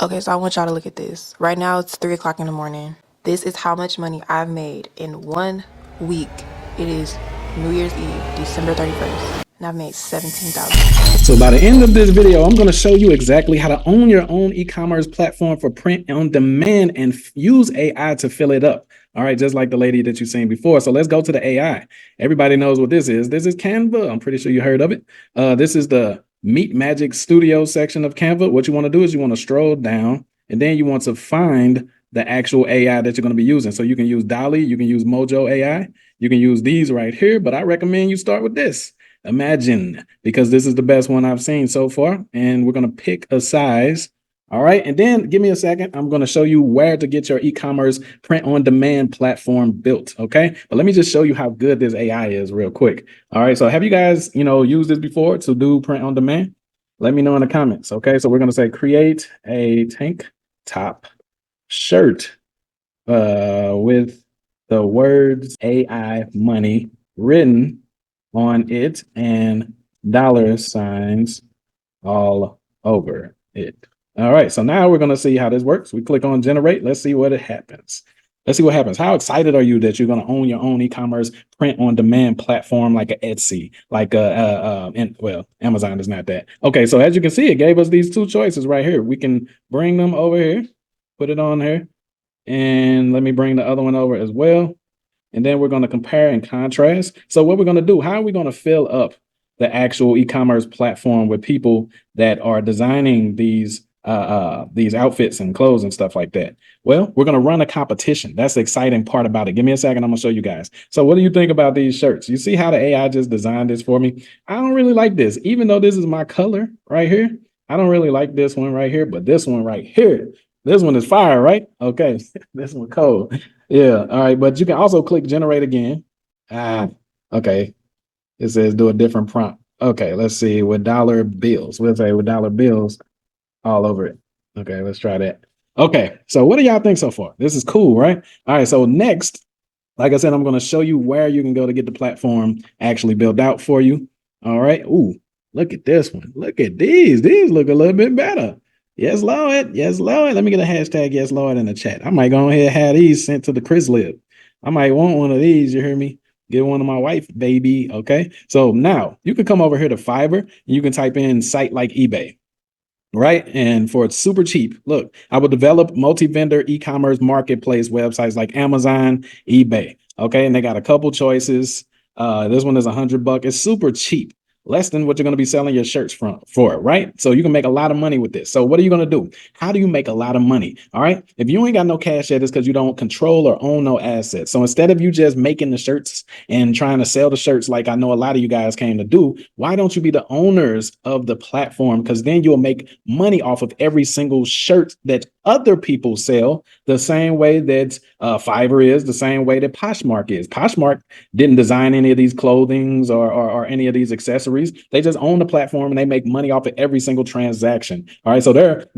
Okay, so I want y'all to look at this. Right now it's 3 o'clock in the morning. This is how much money I've made in 1 week. It is New Year's Eve, December 31st. And I've made 17,000. So by the end of this video, I'm going to show you exactly how to own your own e-commerce platform for print on demand and use AI to fill it up. All right, just like the lady that you've seen before. So let's go to the AI. Everybody knows what this is. This is Canva. I'm pretty sure you heard of it. This is the Meet Magic Studio section of Canva. What you want to do is you want to scroll down and then you want to find the actual AI that you're going to be using. So you can use Dolly, you can use Mojo AI, you can use these right here, but I recommend you start with this. Imagine, because this is the best one I've seen so far. And we're going to pick a size. All right. And then give me a second. I'm going to show you where to get your e-commerce print on demand platform built. Okay. But let me just show you how good this AI is real quick. All right. So have you guys, used this before to do print on demand? Let me know in the comments. Okay. So we're going to say create a tank top shirt with the words AI money written on it and dollar signs all over it. All right, so now we're going to see how this works. We click on generate. Let's see what it happens. Let's see what happens. How excited are you that you're going to own your own e-commerce print on demand platform like a Etsy, like Amazon is not that. Okay, so as you can see, it gave us these two choices right here. We can bring them over here, put it on here, and let me bring the other one over as well. And then we're going to compare and contrast. So what we're going to do, how are we going to fill up the actual e-commerce platform with people that are designing these outfits and clothes and stuff like that? Well, we're going to run a competition. That's the exciting part about it. Give me a second. I'm going to show you guys. So what do you think about these shirts? You see how the AI just designed this for me? I don't really like this, even though this is my color right here. I don't really like this one right here, but this one right here, this one is fire, right? Okay, this one cold. Yeah, all right, but you can also click generate again. Okay. It says do a different prompt. Okay, let's see, with dollar bills. We'll say with dollar bills all over it. Okay, let's try that. Okay, so what do y'all think so far? This is cool, right? All right, so next, like I said, I'm going to show you where you can go to get the platform actually built out for you. All right. Ooh, look at this one. Look at these. These look a little bit better. Yes, Lord. Yes, Lord. Let me get a hashtag yes, Lord in the chat. I might go ahead and have these sent to the Chris Lib. I might want one of these. You hear me? Get one of my wife, baby. Okay. So now you can come over here to Fiverr and you can type in site like eBay. Right. And for it's super cheap. Look, I will develop multi-vendor e-commerce marketplace websites like Amazon, eBay. Okay. And they got a couple choices. This one is $100. It's super cheap, less than what you're going to be selling your shirts for, right? So you can make a lot of money with this. So what are you going to do? How do you make a lot of money? All right. If you ain't got no cash yet, it's because you don't control or own no assets. So instead of you just making the shirts and trying to sell the shirts like I know a lot of you guys came to do, why don't you be the owners of the platform? Because then you'll make money off of every single shirt that other people sell, the same way that Fiverr is, the same way that Poshmark is. Poshmark didn't design any of these clothings or any of these accessories. They just own the platform and they make money off of every single transaction. All right, so they're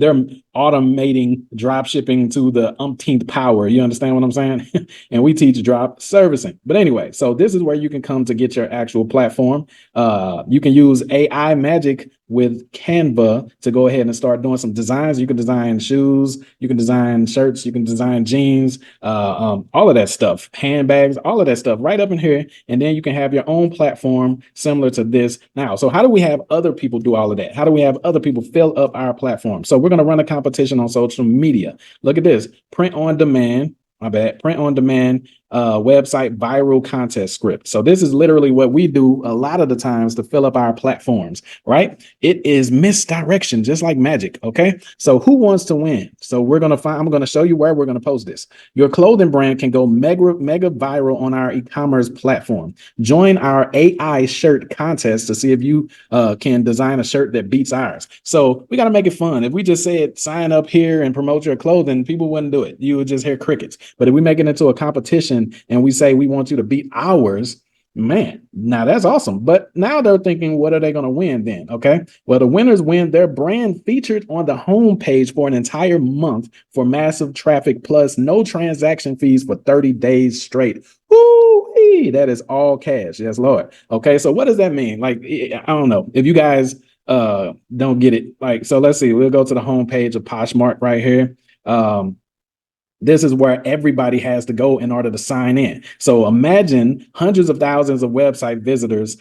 automating drop shipping to the umpteenth power. You understand what I'm saying? And we teach drop servicing. But anyway, so this is where you can come to get your actual platform. You can use AI magic with Canva to go ahead and start doing some designs. You can design shoes, you can design shirts, you can design jeans, all of that stuff, handbags, all of that stuff right up in here. And then you can have your own platform similar to this now. So how do we have other people do all of that? How do we have other people fill up our platform? So we're going to run a competition on social media. Look at this, print on demand. Print on demand website viral contest script. So this is literally what we do a lot of the times to fill up our platforms, right? It is misdirection, just like magic. Okay. So who wants to win? So I'm going to show you where we're going to post this. Your clothing brand can go mega viral on our e-commerce platform. Join our AI shirt contest to see if you can design a shirt that beats ours. So we got to make it fun. If we just said sign up here and promote your clothing, people wouldn't do it. You would just hear crickets. But if we make it into a competition and we say we want you to beat ours, man, now that's awesome. But now they're thinking, what are they going to win then? Okay. Well, the winners win their brand featured on the homepage for an entire month for massive traffic plus no transaction fees for 30 days straight. Ooh, that is all cash. Yes, Lord. Okay. So what does that mean? Like, I don't know if you guys don't get it. Like, so let's see, we'll go to the homepage of Poshmark right here. This is where everybody has to go in order to sign in. So imagine hundreds of thousands of website visitors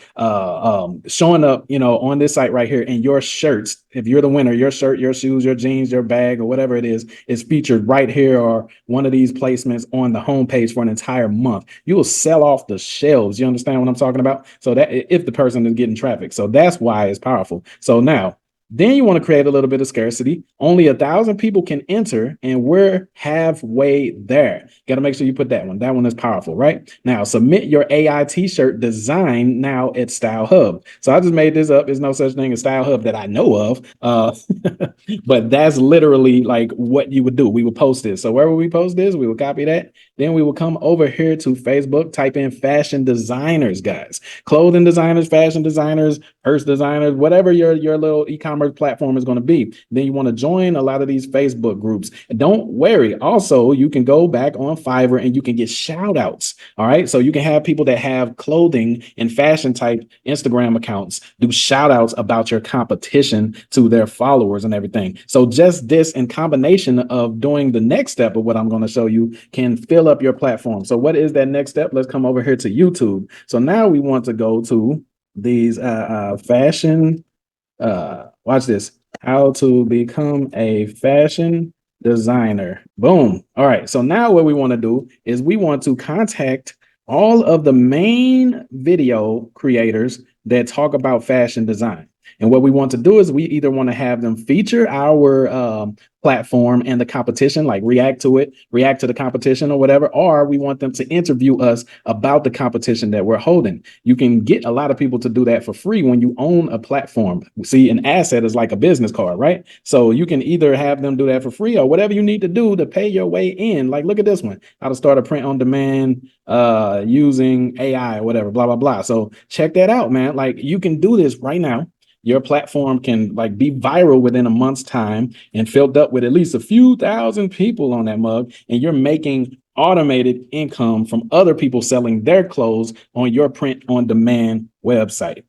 showing up, on this site right here, and your shirts, if you're the winner, your shirt, your shoes, your jeans, your bag, or whatever it is featured right here or one of these placements on the homepage for an entire month. You will sell off the shelves. You understand what I'm talking about? So that if the person is getting traffic. So that's why it's powerful. So now, then you want to create a little bit of scarcity. Only 1,000 people can enter, and we're halfway there. Got to make sure you put that one. That one is powerful, right? Now, submit your AI t-shirt design now at Style Hub. So I just made this up. There's no such thing as Style Hub that I know of. But that's literally like what you would do. We would post this. So where would we post this? We would copy that. Then we will come over here to Facebook, type in fashion designers, guys. Clothing designers, fashion designers, purse designers, whatever your little e-commerce platform is going to be. Then you want to join a lot of these Facebook groups. And don't worry. Also, you can go back on Fiverr and you can get shout outs. All right. So you can have people that have clothing and fashion type Instagram accounts do shout outs about your competition to their followers and everything. So just this in combination of doing the next step of what I'm going to show you can fill up your platform. So what is that next step? Let's come over here to YouTube. So now we want to go to these fashion, watch this, how to become a fashion designer. Boom. All right. So now what we want to do is we want to contact all of the main video creators that talk about fashion design. And what we want to do is we either want to have them feature our platform and the competition, like react to it, react to the competition or whatever, or we want them to interview us about the competition that we're holding. You can get a lot of people to do that for free when you own a platform. See, an asset is like a business card, right? So you can either have them do that for free or whatever you need to do to pay your way in. Like, look at this one, how to start a print on demand using AI or whatever, blah, blah, blah. So check that out, man. Like, you can do this right now. Your platform can like be viral within a month's time and filled up with at least a few thousand people on that mug. And you're making automated income from other people selling their clothes on your print on demand website.